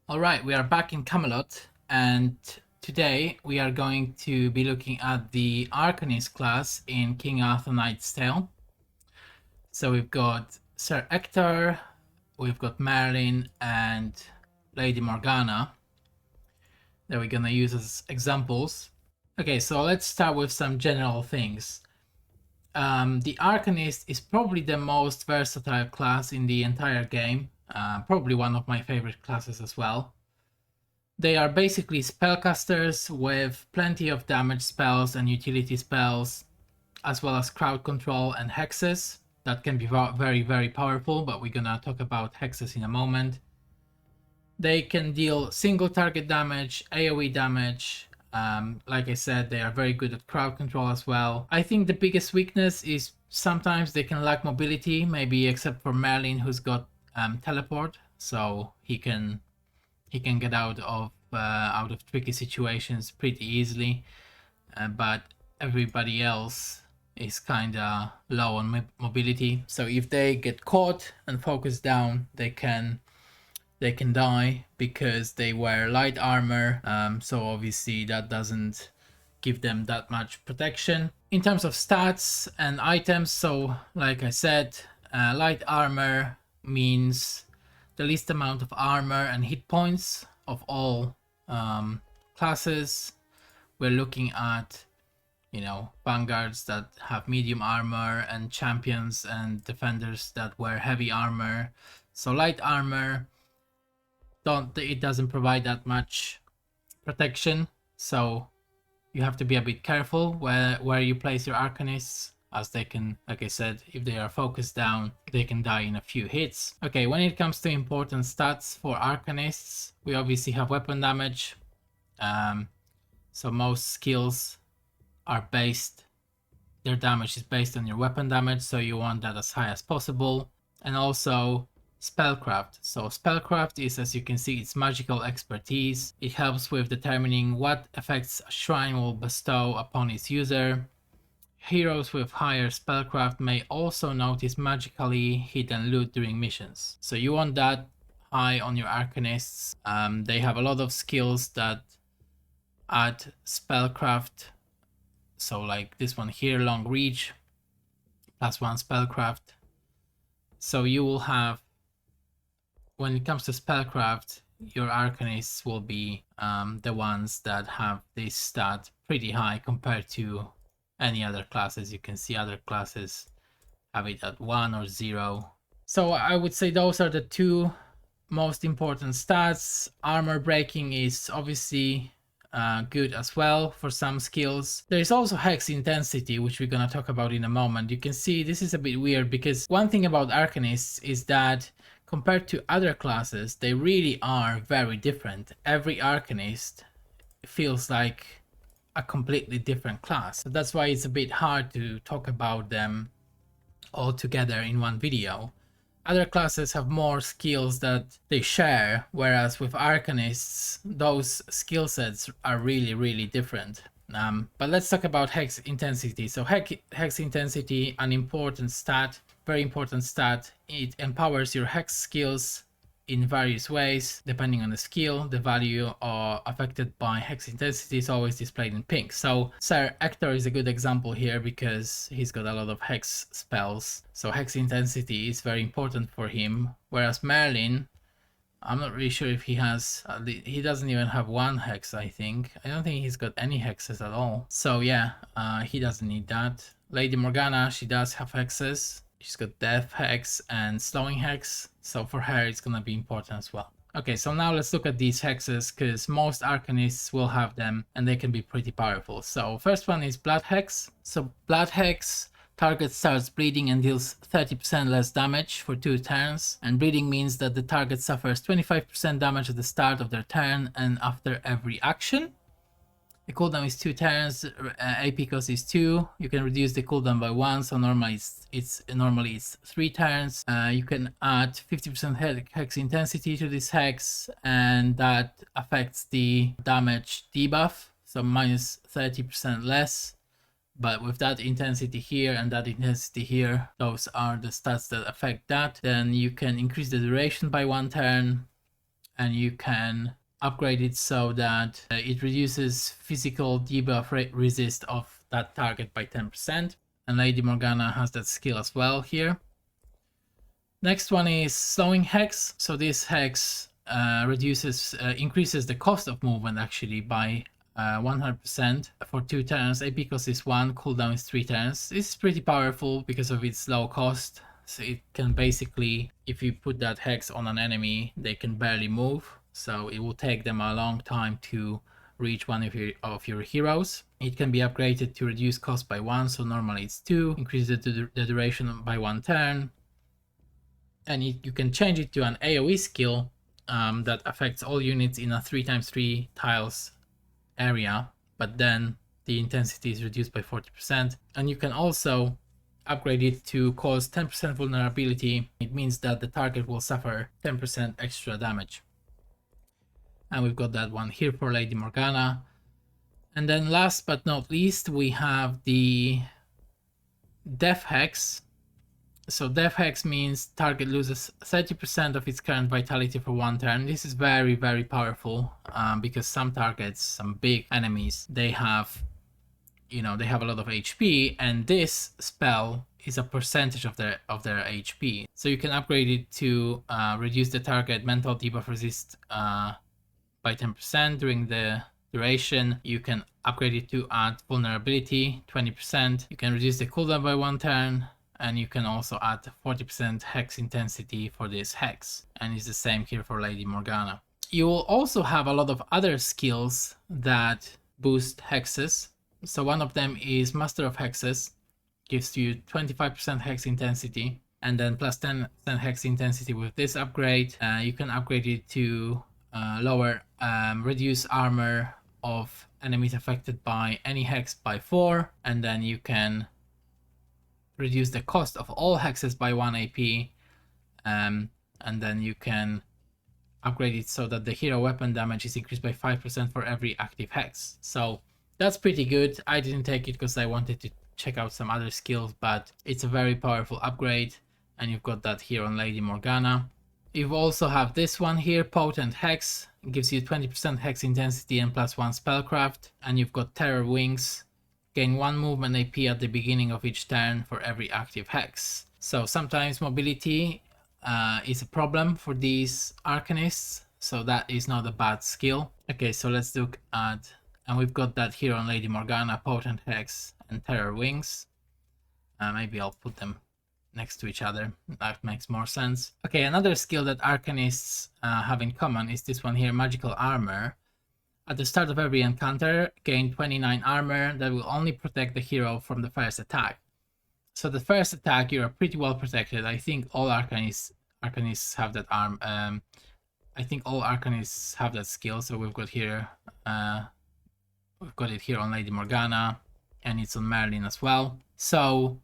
Alright, we are back in Camelot, and today we are going to be looking at the Arcanist class in King Arthur Knight's Tale. So we've got Sir Ector, we've got Merlin, and Lady Morgana that we're gonna use as examples. Okay, so let's start with some general things. The Arcanist is probably the most versatile class in the entire game, probably one of my favorite classes as well. They are basically spellcasters with plenty of damage spells and utility spells, as well as crowd control and hexes. That can be very, very powerful, but we're gonna talk about hexes in a moment. They can deal single target damage, AoE damage. Like I said, they are very good at crowd control as well. I think the biggest weakness is sometimes they can lack mobility, maybe except for Merlin, who's got teleport, so he can get out of tricky situations pretty easily, but everybody else is kind of low on mobility. So if they get caught and focused down, they can die because they wear light armor. So obviously that doesn't give them that much protection. In terms of stats and items, so like I said, light armor means the least amount of armor and hit points of all classes. We're looking at, vanguards that have medium armor and champions and defenders that wear heavy armor. So light armor, it doesn't provide that much protection. So you have to be a bit careful where you place your Arcanists, as they can, like I said, if they are focused down, they can die in a few hits. Okay, when it comes to important stats for Arcanists, we obviously have weapon damage. So most skills are their damage is based on your weapon damage, so you want that as high as possible. And also spellcraft. So spellcraft is, as you can see, it's magical expertise. It helps with determining what effects a shrine will bestow upon its user. Heroes with higher spellcraft may also notice magically hidden loot during missions. So you want that high on your Arcanists. They have a lot of skills that add spellcraft. So like this one here, long reach, +1 spellcraft. So you will have, when it comes to spellcraft, your Arcanists will be the ones that have this stat pretty high compared to any other classes. You can see other classes have it at 1 or 0. So I would say those are the two most important stats. Armor breaking is obviously good as well for some skills. There is also hex intensity, which we're gonna talk about in a moment. You can see this is a bit weird because one thing about Arcanists is that compared to other classes, they really are very different. Every Arcanist feels like a completely different class. So that's why it's a bit hard to talk about them all together in one video. Other classes have more skills that they share, whereas with Arcanists, those skill sets are really, really different. But let's talk about hex intensity. So hex intensity, an important stat, very important stat. It empowers your hex skills in various ways. Depending on the skill, the value affected by hex intensity is always displayed in pink. So Sir Ector is a good example here because he's got a lot of hex spells. So hex intensity is very important for him. Whereas Merlin, I'm not really sure if he has, he doesn't even have 1 hex, I think. I don't think he's got any hexes at all. So yeah, he doesn't need that. Lady Morgana, she does have hexes. She's got Death Hex and Slowing Hex, so for her it's gonna be important as well. Okay, so now let's look at these hexes, because most Arcanists will have them and they can be pretty powerful. So first one is Blood Hex. So Blood Hex, target starts bleeding and deals 30% less damage for 2 turns, and bleeding means that the target suffers 25% damage at the start of their turn and after every action. The cooldown is 2 turns, AP cost is 2. You can reduce the cooldown by 1, so normally it's 3 turns. You can add 50% hex intensity to this hex, and that affects the damage debuff, so minus 30% less. But with that intensity here and that intensity here, those are the stats that affect that. Then you can increase the duration by 1 turn. and you can upgrade it so that it reduces physical debuff resist of that target by 10%. And Lady Morgana has that skill as well here. Next one is slowing hex. So this hex increases the cost of movement actually by 100% for 2 turns. AP cost is 1, cooldown is 3 turns. This is pretty powerful because of its low cost. So it can basically, if you put that hex on an enemy, they can barely move. So it will take them a long time to reach one of your heroes. It can be upgraded to reduce cost by 1, so normally it's 2. Increase the duration by 1 turn. And you can change it to an AoE skill that affects all units in a 3x3 tiles area, but then the intensity is reduced by 40%. And you can also upgrade it to cause 10% vulnerability. It means that the target will suffer 10% extra damage. And we've got that one here for Lady Morgana. And then last but not least, we have the Death Hex. So Death Hex means target loses 30% of its current vitality for 1 turn. This is very, very powerful because some targets, some big enemies, they have a lot of HP, and this spell is a percentage of their HP. So you can upgrade it to reduce the target mental debuff resist by 10% during the duration. You can upgrade it to add vulnerability 20%. You can reduce the cooldown by 1 turn. And you can also add 40% hex intensity for this hex. And it's the same here for Lady Morgana. You will also have a lot of other skills that boost hexes. So one of them is Master of Hexes. Gives you 25% hex intensity. And then plus 10% hex intensity with this upgrade. You can upgrade it to reduce armor of enemies affected by any hex by 4. And then you can reduce the cost of all hexes by 1 AP, and then you can upgrade it so that the hero weapon damage is increased by 5% for every active hex. So that's pretty good. I didn't take it because I wanted to check out some other skills, but it's a very powerful upgrade, and you've got that here on Lady Morgana. You also have this one here, Potent Hex. It gives you 20% hex intensity and plus 1 spellcraft, and you've got Terror Wings. Gain 1 movement AP at the beginning of each turn for every active hex. So sometimes mobility is a problem for these Arcanists, so that is not a bad skill. Okay, so let's look at, and we've got that here on Lady Morgana, Potent Hex and Terror Wings. Maybe I'll put them next to each other, that makes more sense. Okay, another skill that Arcanists have in common is this one here, Magical Armor. At the start of every encounter, gain 29 armor that will only protect the hero from the first attack. So the first attack, you're pretty well protected. I think all Arcanists have that I think all Arcanists have that skill. So we've got here, we've got it here on Lady Morgana, and it's on Merlin as well. So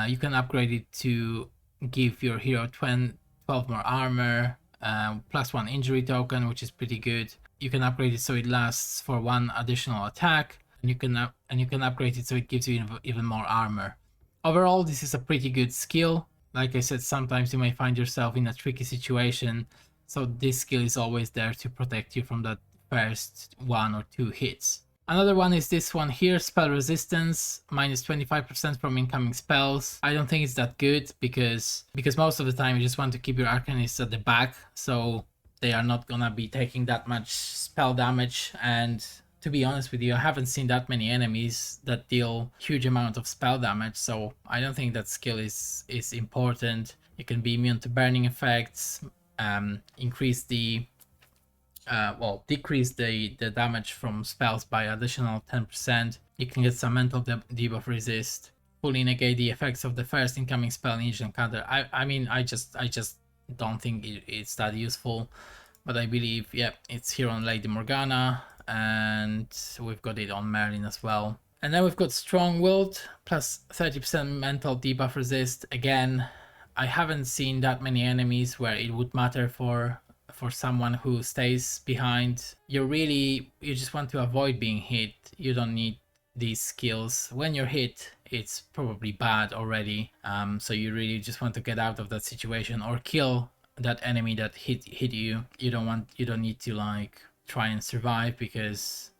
you can upgrade it to give your hero 12 more armor, plus 1 injury token, which is pretty good. You can upgrade it so it lasts for 1 additional attack, and you can upgrade it so it gives you even more armor. Overall, this is a pretty good skill. Like I said, sometimes you may find yourself in a tricky situation, so this skill is always there to protect you from that first 1 or 2 hits. Another one is this one here, Spell Resistance, minus 25% from incoming spells. I don't think it's that good because most of the time you just want to keep your Arcanists at the back, so they are not gonna be taking that much spell damage. And to be honest with you, I haven't seen that many enemies that deal huge amount of spell damage, so I don't think that skill is important. You can be immune to burning effects, decrease the damage from spells by additional 10%. You can get some mental debuff resist, fully negate the effects of the first incoming spell in each encounter. I just don't think it's that useful, but I believe, yeah, it's here on Lady Morgana, and we've got it on Merlin as well. And then we've got Strong-Willed, plus 30% mental debuff resist. Again, I haven't seen that many enemies where it would matter for someone who stays behind. You just want to avoid being hit. You don't need these skills. When you're hit, it's probably bad already, so you really just want to get out of that situation or kill that enemy that hit you. You don't need to like try and survive, because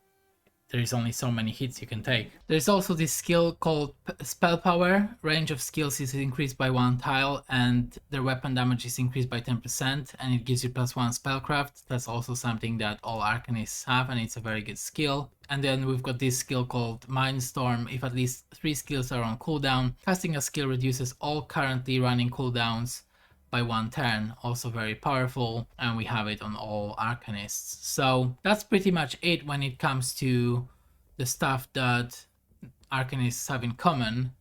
there is only so many hits you can take. There's also this skill called Spell Power. Range of skills is increased by 1 tile, and their weapon damage is increased by 10%, and it gives you +1 spellcraft. That's also something that all Arcanists have, and it's a very good skill. And then we've got this skill called Mindstorm. If at least 3 skills are on cooldown, casting a skill reduces all currently running cooldowns by 1 turn. Also very powerful, and we have it on all Arcanists. So that's pretty much it when it comes to the stuff that Arcanists have in common.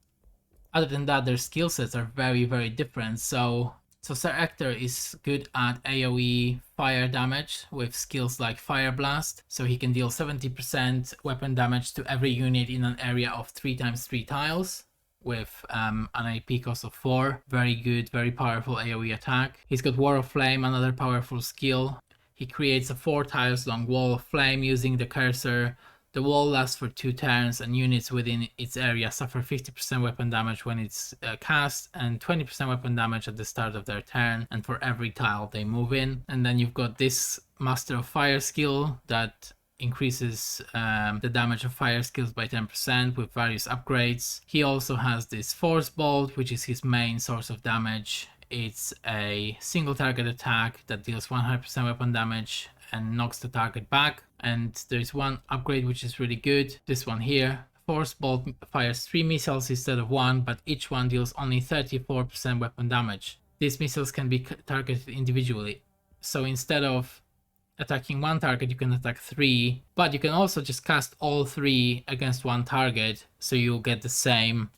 Other than that, their skill sets are very different. So Sir Ector is good at AoE fire damage with skills like Fire Blast, so he can deal 70% weapon damage to every unit in an area of 3x3 tiles with an AP cost of 4. Very good, very powerful AoE attack. He's got War of Flame, another powerful skill. He creates a 4 tiles long wall of flame using the cursor. The wall lasts for 2 turns, and units within its area suffer 50% weapon damage when it's cast, and 20% weapon damage at the start of their turn, and for every tile they move in. And then you've got this Master of Fire skill that increases the damage of fire skills by 10% with various upgrades. He also has this Force Bolt, which is his main source of damage. It's a single target attack that deals 100% weapon damage and knocks the target back. And there's one upgrade which is really good, this one here. Force Bolt fires 3 missiles instead of 1, but each one deals only 34% weapon damage. These missiles can be targeted individually. So instead of attacking 1 target, you can attack 3, but you can also just cast all 3 against 1 target, so you'll get the same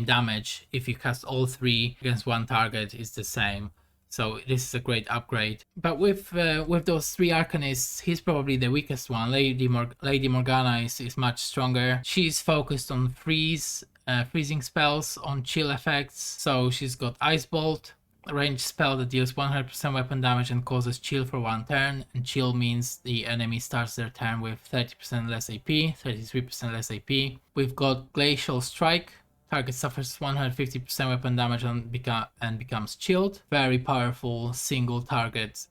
damage. If you cast all 3 against 1 target, it's the same. So this is a great upgrade. But with those 3 Arcanists, he's probably the weakest one. Lady Morgana is much stronger. She's focused on freezing spells, on chill effects. So she's got Ice Bolt, a ranged spell that deals 100% weapon damage and causes chill for 1 turn. And chill means the enemy starts their turn with 30% less AP, 33% less AP. We've got Glacial Strike. Target suffers 150% weapon damage and becomes chilled. Very powerful single target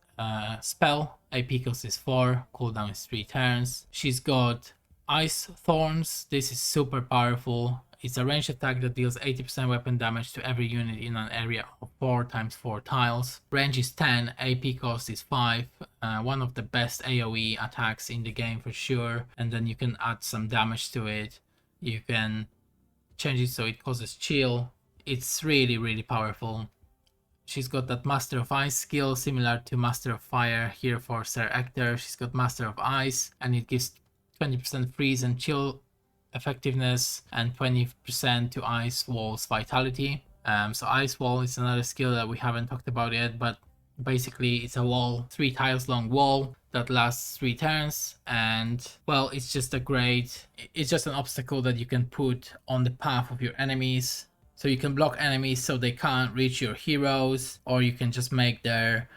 spell. AP cost is 4, cooldown is 3 turns. She's got Ice Thorns. This is super powerful. It's a ranged attack that deals 80% weapon damage to every unit in an area of 4x4 tiles. Range is 10, AP cost is 5. One of the best AoE attacks in the game for sure. And then you can add some damage to it. You can change it so it causes chill. It's really powerful. She's got that Master of Ice skill similar to Master of Fire here for Sir Ector. She's got Master of Ice, and it gives 20% freeze and chill effectiveness and 20% to Ice Wall's vitality. So Ice Wall is another skill that we haven't talked about yet, but basically it's a wall, 3 tiles long wall that lasts 3 turns, and well, it's just an obstacle that you can put on the path of your enemies. So you can block enemies so they can't reach your heroes, or you can just make their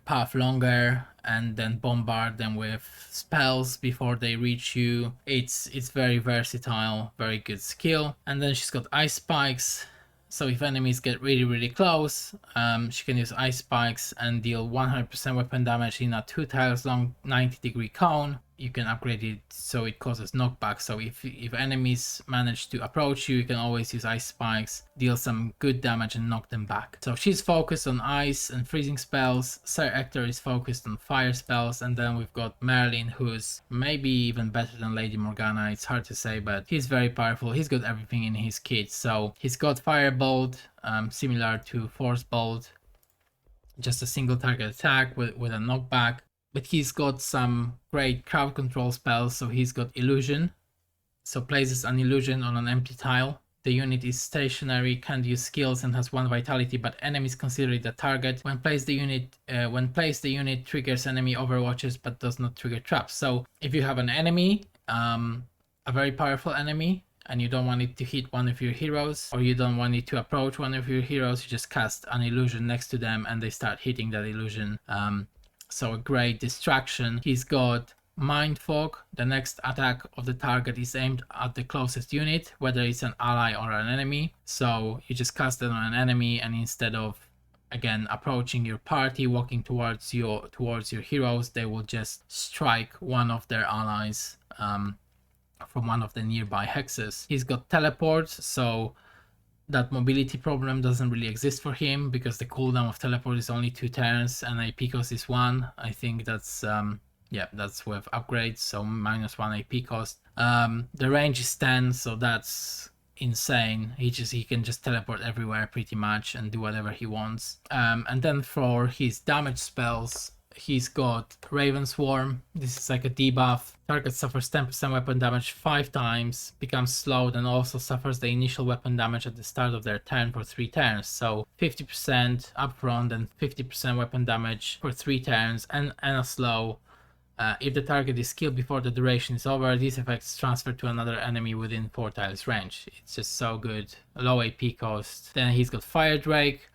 path longer and then bombard them with spells before they reach you. It's very versatile, very good skill. And then she's got Ice Spikes. So if enemies get really close, she can use Ice Spikes and deal 100% weapon damage in a 2 tiles long 90-degree cone. You can upgrade it so it causes knockback. So if enemies manage to approach you, you can always use Ice Spikes, deal some good damage and knock them back. So she's focused on ice and freezing spells. Sir Ector is focused on fire spells. And then we've got Merlin, who's maybe even better than Lady Morgana. It's hard to say, but he's very powerful. He's got everything in his kit. So he's got Firebolt, similar to Force Bolt, just a single target attack with a knockback. But he's got some great crowd control spells. So he's got Illusion. So places an illusion on an empty tile. The unit is stationary, can't use skills, and has 1 vitality, but enemies consider it a target. When placed, the unit triggers enemy overwatches but does not trigger traps. So if you have an enemy, a very powerful enemy, and you don't want it to hit one of your heroes, or you don't want it to approach one of your heroes, you just cast an illusion next to them and they start hitting that illusion. So a great distraction. He's got Mind Fog. The next attack of the target is aimed at the closest unit, whether it's an ally or an enemy. So you just cast it on an enemy, and instead of again approaching your party, walking towards your heroes, they will just strike one of their allies from one of the nearby hexes. He's got teleports, so that mobility problem doesn't really exist for him because the cooldown of teleport is only 2 turns and AP cost is 1. I think that's yeah, that's with upgrades, so -1 AP cost. The range is 10, so that's insane. He can just teleport everywhere pretty much and do whatever he wants. And then for his damage spells, he's got Raven Swarm. This is like a debuff. Target suffers 10% weapon damage 5 times, becomes slowed, and also suffers the initial weapon damage at the start of their turn for 3 turns. So 50% upfront and 50% weapon damage for 3 turns and a slow. If the target is killed before the duration is over, these effects transfer to another enemy within 4 tiles range. It's just so good. Low AP cost. Then he's got Fire Drake.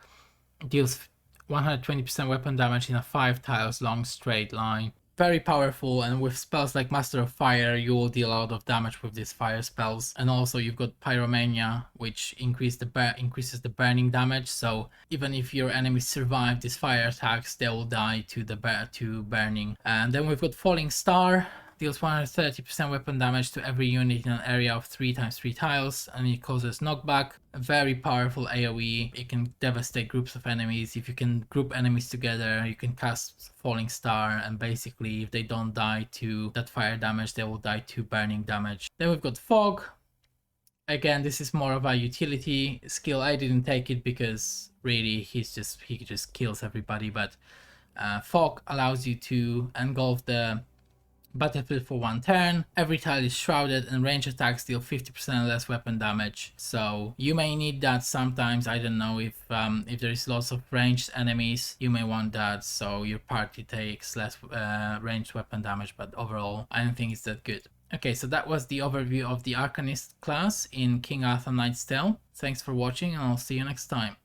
Deals 120% weapon damage in a 5 tiles long straight line. Very powerful, and with spells like Master of Fire, you will deal a lot of damage with these fire spells. And also you've got Pyromania, which increases the burning damage. So even if your enemies survive these fire attacks, they will die to burning. And then we've got Falling Star. Deals 130% weapon damage to every unit in an area of 3 times 3 tiles, and it causes knockback. A very powerful AoE. It can devastate groups of enemies. If you can group enemies together, you can cast Falling Star, and basically if they don't die to that fire damage, they will die to burning damage. Then we've got Fog. Again, this is more of a utility skill. I didn't take it because really he just kills everybody, but Fog allows you to engulf the battlefield for 1 turn. Every tile is shrouded, and range attacks deal 50% less weapon damage. So you may need that sometimes. I don't know if there is lots of ranged enemies, you may want that, so your party takes less ranged weapon damage. But overall, I don't think it's that good. Okay, so that was the overview of the Arcanist class in King Arthur Knight's Tale. Thanks for watching, and I'll see you next time.